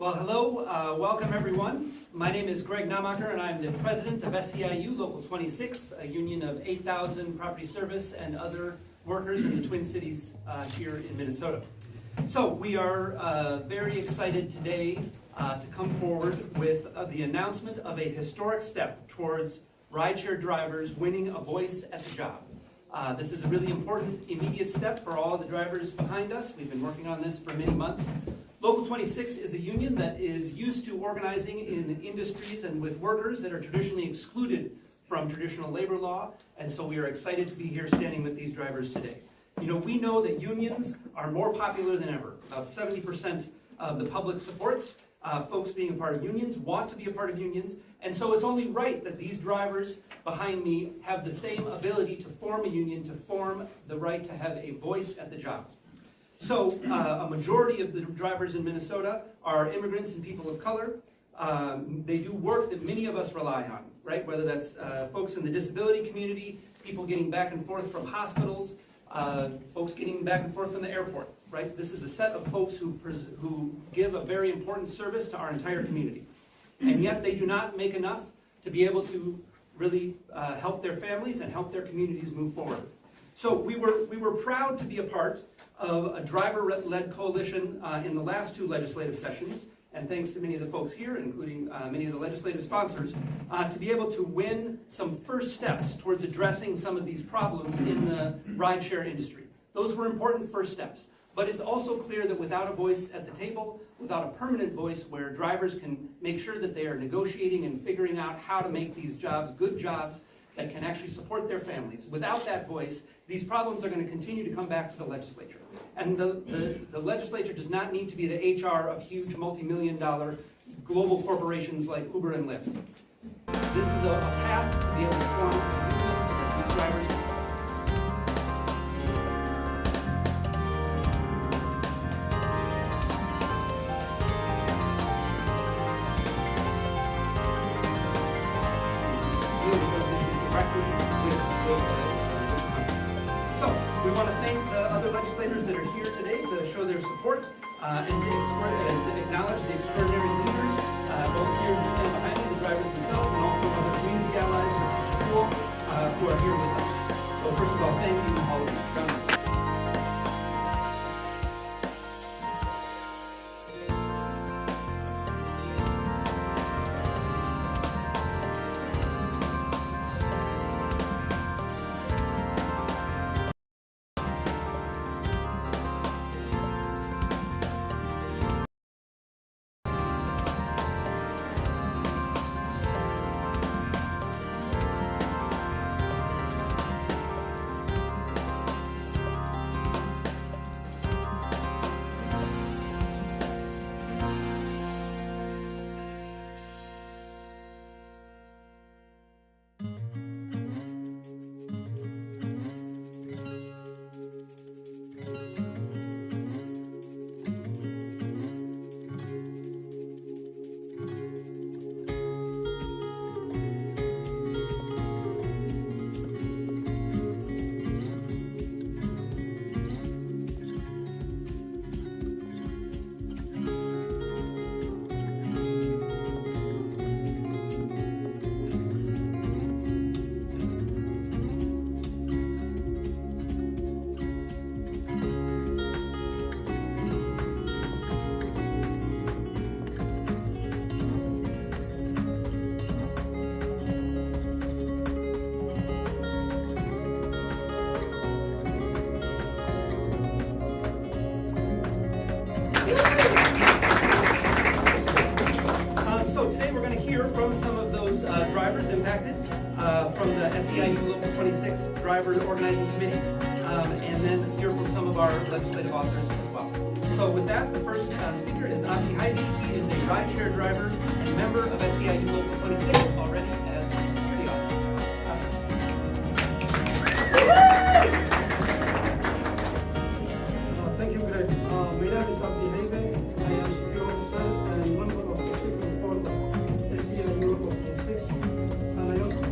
Well, hello, welcome everyone. My name is Greg Namacher and I'm the president of SEIU Local 26, a union of 8,000 property service and other workers in the Twin Cities here in Minnesota. So we are very excited today to come forward with the announcement of a historic step towards rideshare drivers winning a voice at the job. This is a really important immediate step for all of the drivers behind us. We've been working on this for many months. Local 26 is a union that is used to organizing in industries and with workers that are traditionally excluded from traditional labor law, and so we are excited to be here standing with these drivers today. You know, we know that unions are more popular than ever. About 70% of the public supports folks being a part of unions, want to be a part of unions, and so it's only right that these drivers behind me have the same ability to form a union, to form the right to have a voice at the job. So a majority of the drivers in Minnesota are immigrants and people of color. They do work that many of us rely on, right? Whether that's folks in the disability community, people getting back and forth from hospitals, folks getting back and forth from the airport, right? This is a set of folks who give a very important service to our entire community. And yet they do not make enough to be able to really help their families and help their communities move forward. So we were proud to be a part of a driver-led coalition in the last two legislative sessions, and thanks to many of the folks here, including many of the legislative sponsors, to be able to win some first steps towards addressing some of these problems in the rideshare industry. Those were important first steps. But it's also clear that without a voice at the table, without a permanent voice where drivers can make sure that they are negotiating and figuring out how to make these jobs good jobs that can actually support their families, without that voice, these problems are going to continue to come back to the legislature. And the legislature does not need to be the HR of huge multi-million-dollar global corporations like Uber and Lyft. This is a path to be able to form unions, these drivers. So we want to thank the other legislators that are here today to show their support and to acknowledge the extraordinary leaders, both here who stand behind me, the drivers themselves, and also other community allies from the school who are here with us. So first of all, thank you all of you. So today we're going to hear from some of those drivers impacted from the SEIU Local 26 Drivers Organizing Committee, and then hear from some of our legislative authors as well. So with that, the first speaker is Avi Heidi. He is a rideshare driver and member of SEIU Local 26, already as a security officer. Thank you, Greg. My name is Abdi Heibe. I am security officer and member of the executive board of SEIU Local 26. And I also...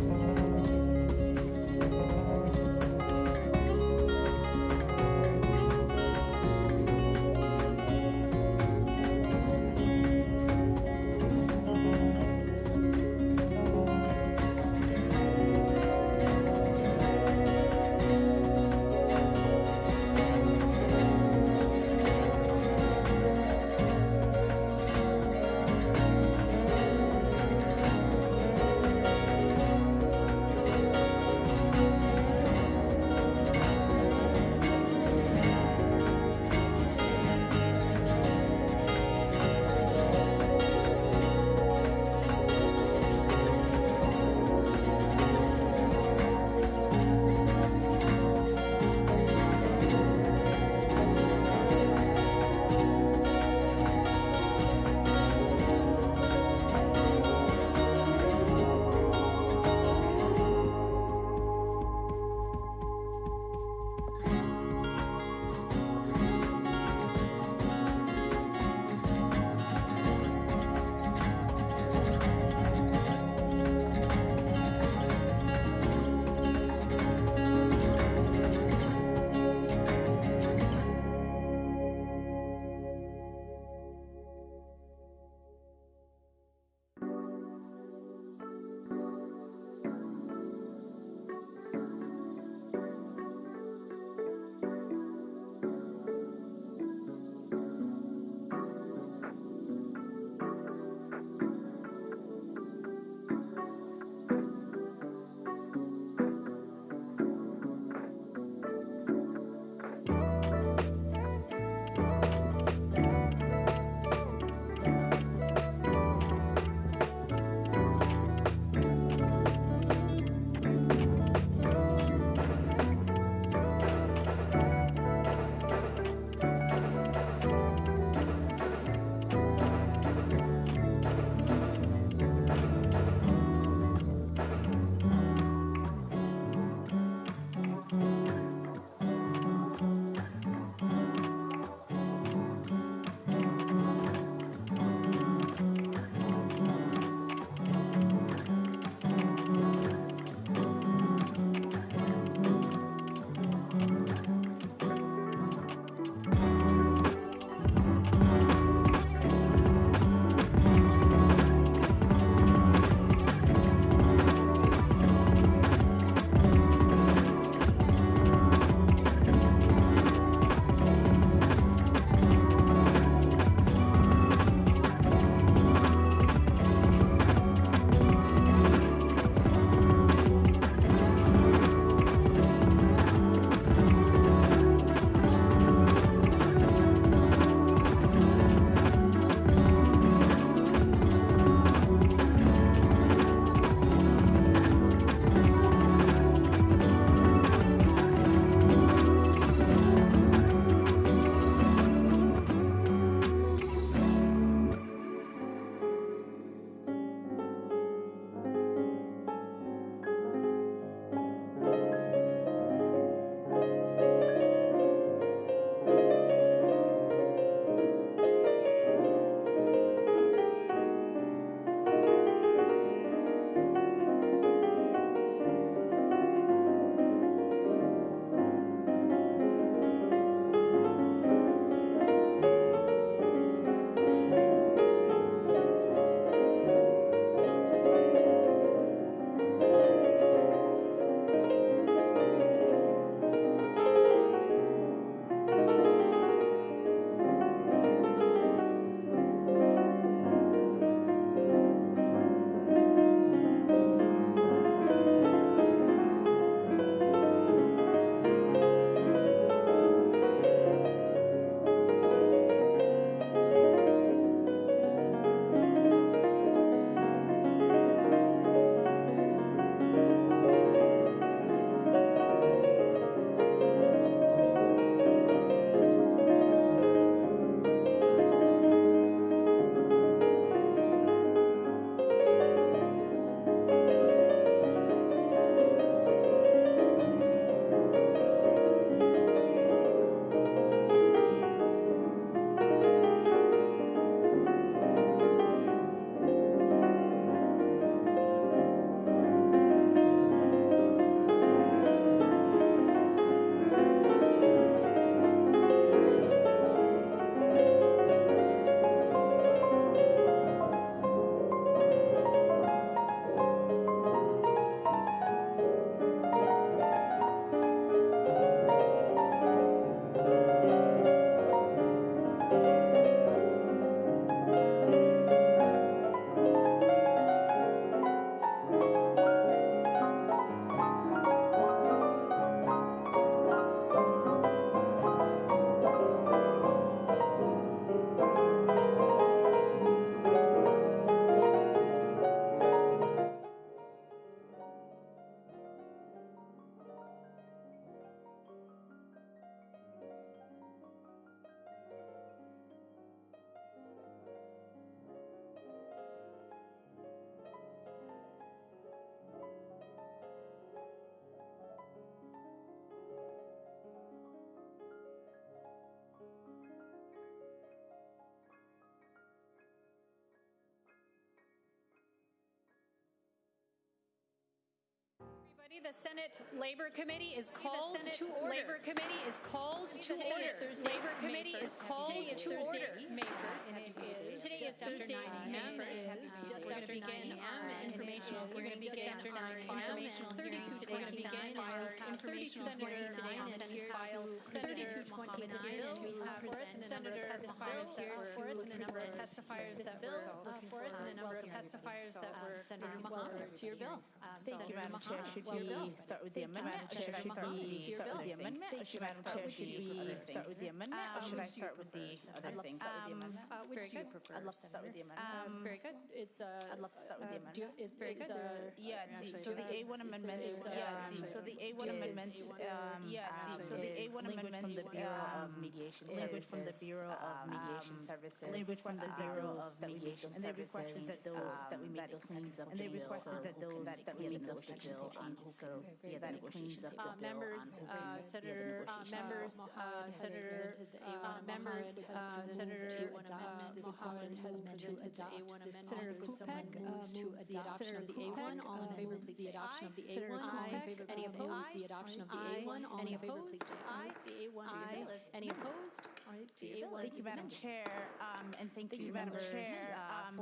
The Senate Labor Committee is called to order. Labor Committee is called to order. Labor Committee is called to order. May 1st, and it is today is Thursday, May 1st. Just after 9 a.m. Informational hearing begin after 9 a.m. and 3229 our informational hearing today on Senate File 3229. We have for us and a number of testifiers that were for us and a number of testifiers that were for us and a number of testifiers that were Senator Mahan to your bill. Thank you, Madam Chair. Should we start with the amendment, or should I start with the amendment, or should I start with the amendment, or should I start with the other things? Which do you prefer? I'd love to start with the amendment. Very good. It's I'd love to start with the amendment. It's very good. So the A1 amendment is so the A1 amendment so the A1 amendment from the Bureau of Mediation language from the Bureau of Mediation Services, language from the Bureau of Mediation Services, and they requested that those that we make those cleans up, and they requested that those that we make those bill on who can that it cleans up the bill members, Senator members, Senator members, Senator Mohammed has mentioned to A1 amendment. Senator Kupek moves the adoption of the A1. All in favor, please say aye. Senator Kupek, any opposed? The adoption of the A1. All in favor, please say aye. The A1. Any opposed? The A1. Thank you, Madam Chair, and thank you, Madam Chair,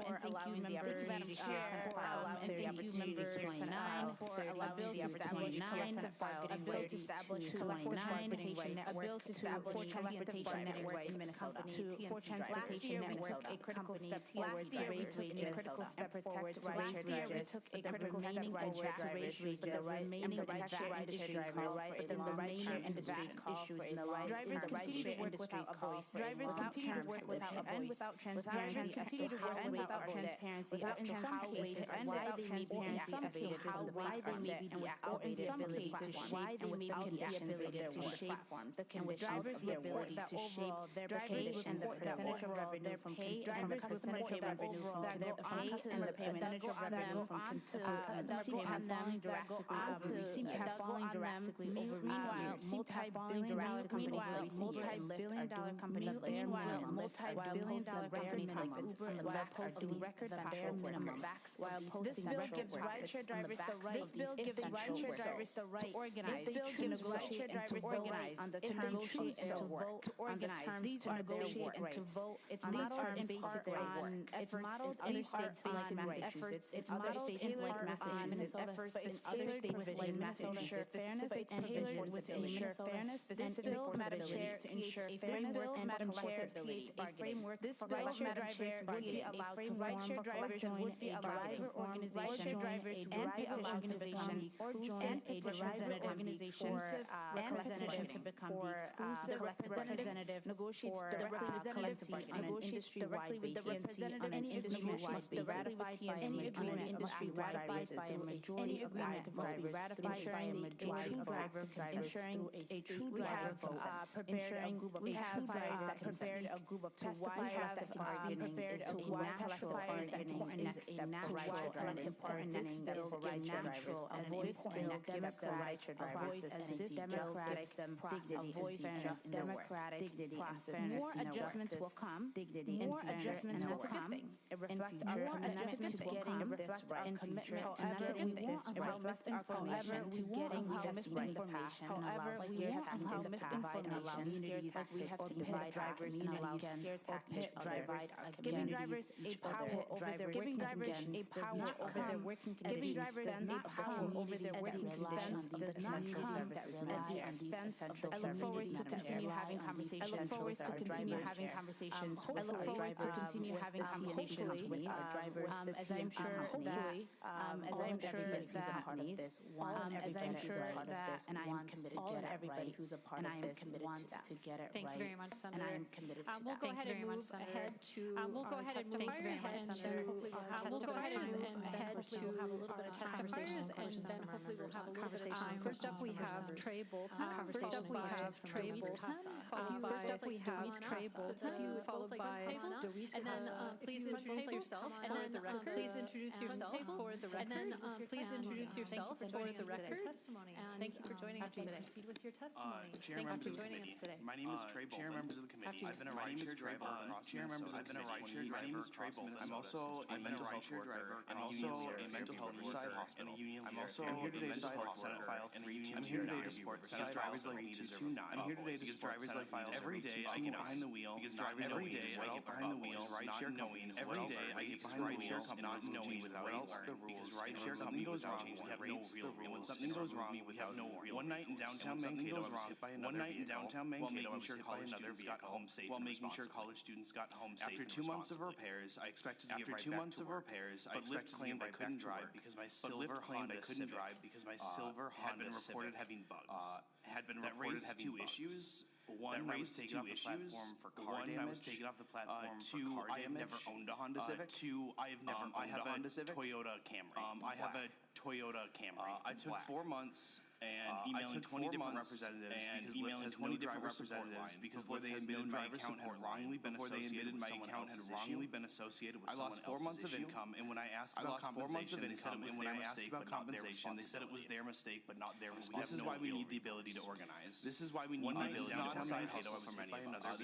for allowing the opportunity to share for allowing the opportunity to explain for allowing the opportunity to file a bill to establish collective bargaining rights, a bill to establish transportation network in Minnesota, for transportation network, a critical step forward to raise wages, a critical step forward to raise wages, took a critical step forward to raise wages, but the remaining rideshare industry calls for the remaining industry issues in the drivers continue to work without a voice, drivers continue to work without a voice, without transparency, continue to work without transparency, as to how wages and without transparency as to how why they may be deactivated, some cases why they may be deactivated to shape the conditions of their ability to shape the conditions of the percentage of revenue from drivers customer payment revenue from their pay and the percentage of revenue from customer payment falling drastically over seem to have fallen drastically over meanwhile multi-billion-dollar companies like multi-billion-dollar companies like meanwhile multi-billion-dollar companies like Uber and Lyft posting record bare minimum while posting this bill gives rideshare drivers the right to organize. This bill gives rideshare drivers the right to negotiate and to vote, to organize. These are negotiate and to vote. It's modeled in part on it's modeled in part on efforts. It's modeled in part on efforts in other states like Minnesota fairness and tailored with to ensure fairness. This bill, Madam Chair, to ensure fairness and collective creates a framework. This bill, Madam Chair, would be allowed to rideshare drivers would be allowed to form rideshare drivers and be allowed to become or join a representative organization representative to become the exclusive representative negotiates directly with collective on an industry-wide basis and an industry-wide basis ratified by any agreement industry-wide by a majority of active drivers ratified by a majority of active drivers ensuring a true driver vote ensuring we have that prepared a group of testifiers that are being prepared to why testifiers that is a natural and important this bill is natural and this bill gives the rideshare drivers as this democratic dignity and democratic process. More adjustments will come. More adjustments will come. It reflects more adjustments to getting this right and commitment to getting this. It reflects our commitment to getting this information. However, we won't allow misinformation like we have seen pit drivers and allow scared or pit drivers giving drivers a power over their working conditions. Power over their working conditions. Giving drivers a power over their working conditions does not come at the expense of the I look forward to continue having conversations. I look forward to continue having conversations. I look forward to continue having conversations with our drivers. As I'm sure that, as I'm sure that, as I'm sure that, and I am committed to get everybody who's a part of this wants to get it right. Thank you very much, Senator. And I am committed to we'll go ahead and move ahead to we'll go ahead and testifiers and we'll go ahead and ahead to have a little bit of testifiers and then hopefully we'll have a little bit of time. First up we have Trey Bolton. First up we have Trey Bolton. First up we have Trey Bolton, followed by and then please introduce yourself. And then please introduce yourself for the record. And then please introduce yourself for the record. Thank you for joining us happy to proceed with your testimony. Chair Thank you members for of the joining us committee. today. My name is Trey Bowman. Chair members of the committee. I've been a rideshare driver across Minnesota. I've been a rideshare driver across Minnesota. I'm also a mental health worker and also a mental health worker and a union leader. I'm also a mental health Senate File 3. I'm here today to support Senate drivers like me 229. I'm here today to support drivers like me. Every day I get behind the wheel because drivers every day I get behind the wheel. Rideshare knowing every day I get behind the wheel not knowing without else the rules. Rideshare something goes wrong, we have no real rules. When something goes wrong, we have no real. One night in downtown Mankato, I was hit by another vehicle. While making sure college students got home safe. While making sure college students got home safe. After 2 months of repairs, I expected to get right back to work. After 2 months of repairs, I expected to get right back to work because my silver Honda Civic had been reported having bugs. Had been reported having two issues. One, I was taken off the platform for car damage. I was taken off the platform for car damage. I have never owned a Honda Civic. Two, I have never owned a Honda Civic. Toyota Camry. I have a Toyota Camry. I took 4 months and emailing 20 different representatives and emailing 20 different representatives because before they admitted my account had wrongly been associated with someone else's issue. I lost 4 months of income, and when I asked about compensation, they said it was their mistake, but not their responsibility. They said it was their mistake, but not their responsibility. This is why we need the ability to organize. This is why we need the ability to organize. This is not a side hustle for many of us.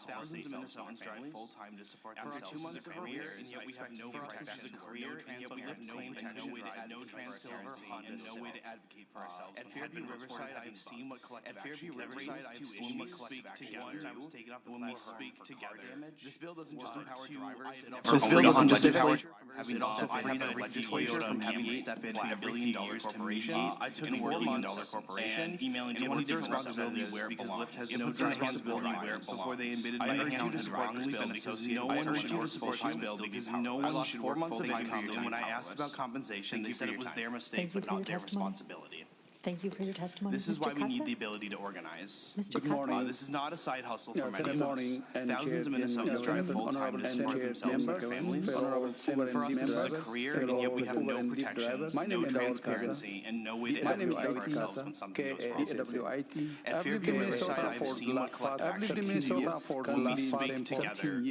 Thousands of Minnesotans drive full-time to support themselves. After 2 months of repairs, and yet we have no protection. This is a career, and yet we have no protection, no transparency, and no way to advocate for ourselves. At Fairview Riverside, I've seen what collective action can bring. When we speak together, I was taken off the when we speak together. This bill doesn't just empower drivers. This bill doesn't just empower having to step in as a legislature from having to step in $1 billion corporations. I took $4 months and emailing 20 different responsibilities because Lyft has no responsibility where it belongs. Before they admitted my account had wrongly been associated. No one should support this bill because no one should work full-time. And when I asked about compensation, they said it was their mistake, but not their responsibility. Thank you for your testimony. This is Mr. why we need Casa? the ability to organize. Mr. Good morning. Casa? This is not a side hustle for Yes, many good of us. morning, and Thousands of Chair, Minnesotans drive full-time to support themselves and their families. For us, this is a career, and yet we have no protections, no transparency, and no way to advocate for ourselves when something goes wrong. At Fairview Riverside, I've seen what collective action can do when we speak together.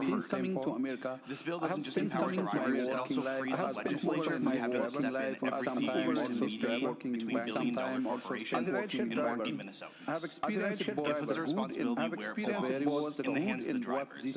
Since coming to America, This bill doesn't just empower drivers, it also frees the legislature from having to step in every few years to mediate between billion-dollar corporations and working Minnesotans. I have experienced It puts the responsibility where it belongs, in the hands of the drivers.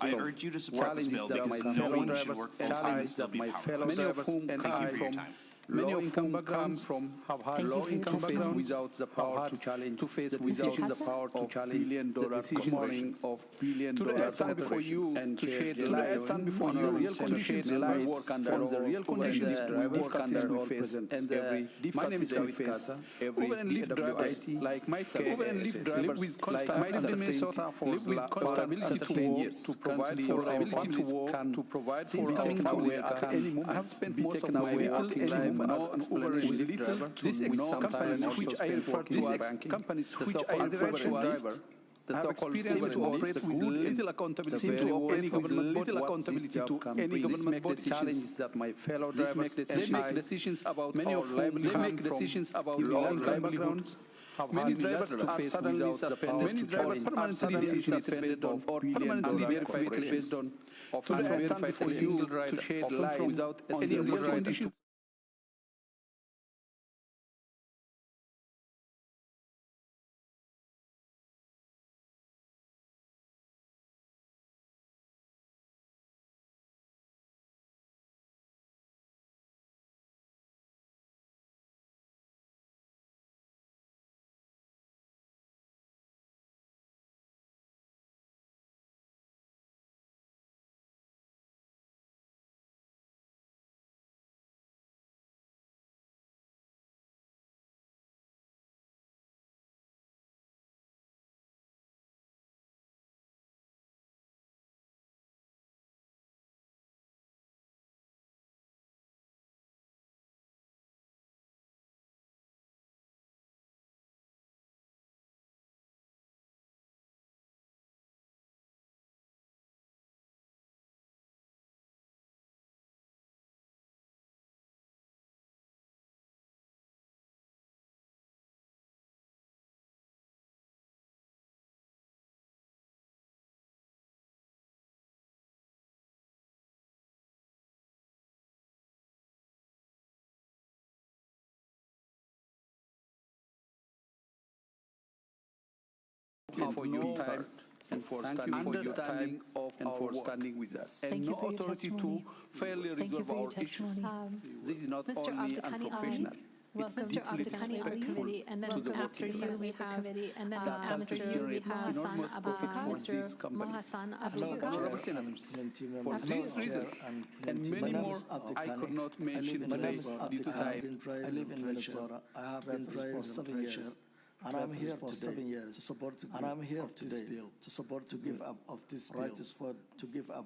I urge you to support this bill because no one should work full-time and still be powerless. many of whom Thank you come for your from time. many of whom come from have had Thank you low for your income face testimony. without the power to challenge without the Casa? power to challenge the decision of billion-dollar I stand before you and to shed today light I stand before on you the real to conditions shed we light work under on the real conditions we work under we all face and every my name is David face Casa. Uber and Lyft drivers like myself, Uber and Lyft drivers live with constant like myself in Minnesota for live with constant uncertainty to provide for our family to provide for our family at any moment. I have spent most of my working life as an Uber and Lyft driver. This companies which I refer to as companies which I refer to as have experience to operate with little accountability to any government body challenges that my fellow drivers they make decisions about many of whom they make decisions about low livelihoods. Many drivers are suddenly suspended. Many drivers permanently suspended or permanently verified based on unverified single rider to shed light without any real conditions. you for your time and for standing for your time and for standing with us. And no authority to fairly resolve our issues. This is not Mr. only Abdulkani unprofessional. Welcome, It's Mr. deeply Abdulkani Ali. disrespectful And then to the after working you, class. we have and then That after country you, we generates have enormous profit from Mr. these companies. Mohasan Hello, Abdul. Honorable Senators, for these reasons and many more, I could not mention today due to time. I live in Venezuela. I have been driving for 7 years. And I'm here for 7 years to support to give up of this bill. To support to give up of this bill. Right is for to give up